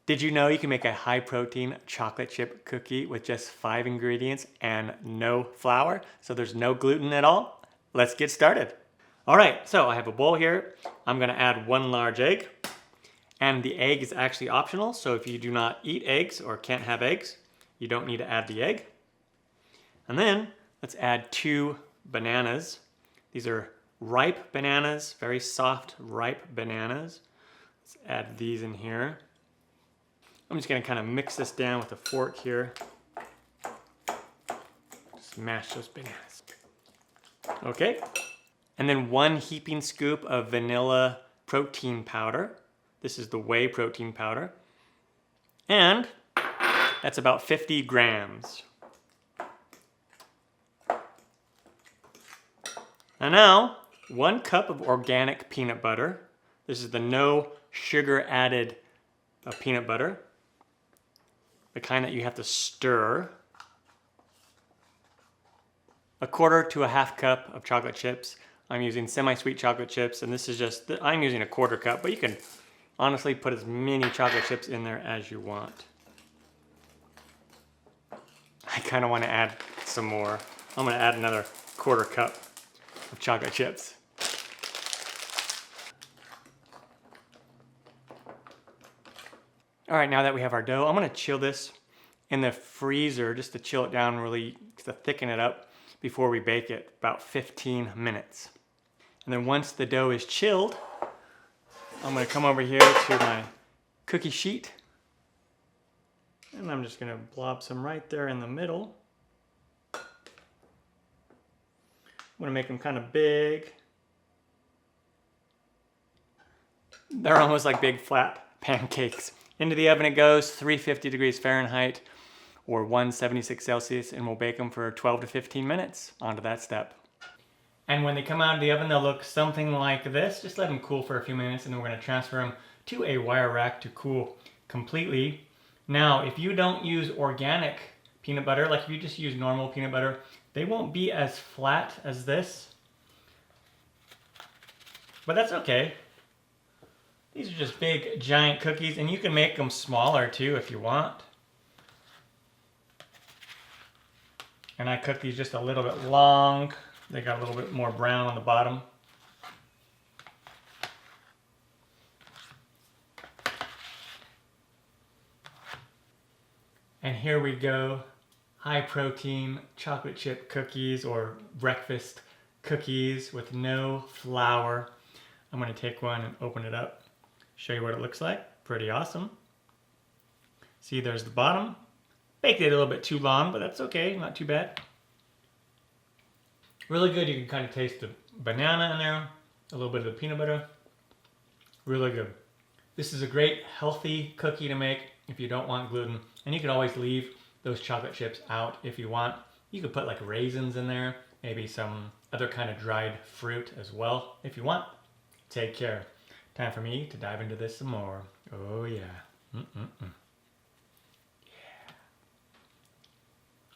Did you know you can make a high protein chocolate chip cookie with just 5 ingredients and no flour? So there's no gluten at all? Let's get started. All right, so I have a bowl here. I'm gonna add 1 large egg. And the egg is actually optional, so if you do not eat eggs or can't have eggs, you don't need to add the egg. And then let's add 2 bananas. These are ripe bananas, very soft, ripe bananas. Let's add these in here. I'm just gonna kind of mix this down with a fork here. Just mash those bananas. Okay. And then 1 heaping scoop of vanilla protein powder. This is the whey protein powder. And that's about 50 grams. And now, 1 cup of organic peanut butter. This is the no sugar added peanut butter. The kind that you have to stir. 1/4 to 1/2 cup of chocolate chips. I'm using semi-sweet chocolate chips, and this is just, I'm using 1/4 cup, but you can honestly put as many chocolate chips in there as you want. I kind of want to add some more. I'm going to add another 1/4 cup of chocolate chips. All right, now that we have our dough, I'm gonna chill this in the freezer just to chill it down really, to thicken it up before we bake it, about 15 minutes. And then once the dough is chilled, I'm gonna come over here to my cookie sheet. And I'm just gonna blob some right there in the middle. I'm gonna make them kind of big. They're almost like big flat pancakes. Into the oven it goes, 350 degrees Fahrenheit or 176 Celsius, and we'll bake them for 12 to 15 minutes. On to that step. And when they come out of the oven, they'll look something like this. Just let them cool for a few minutes, and then we're gonna transfer them to a wire rack to cool completely. Now, if you don't use organic peanut butter, like if you just use normal peanut butter, they won't be as flat as this. But that's okay. These are just big, giant cookies, and you can make them smaller too if you want. And I cook these just a little bit long. They got a little bit more brown on the bottom. And here we go. High protein chocolate chip cookies or breakfast cookies with no flour. I'm gonna take one and open it up. Show you what it looks like. Pretty awesome. See, there's the bottom. Baked it a little bit too long, but that's okay, not too bad. Really good. You can kind of taste the banana in there, a little bit of the peanut butter. Really good. This is a great healthy cookie to make if you don't want gluten. And you can always leave those chocolate chips out if you want. You could put like raisins in there, maybe some other kind of dried fruit as well if you want. Take care. Time for me to dive into this some more. Oh yeah.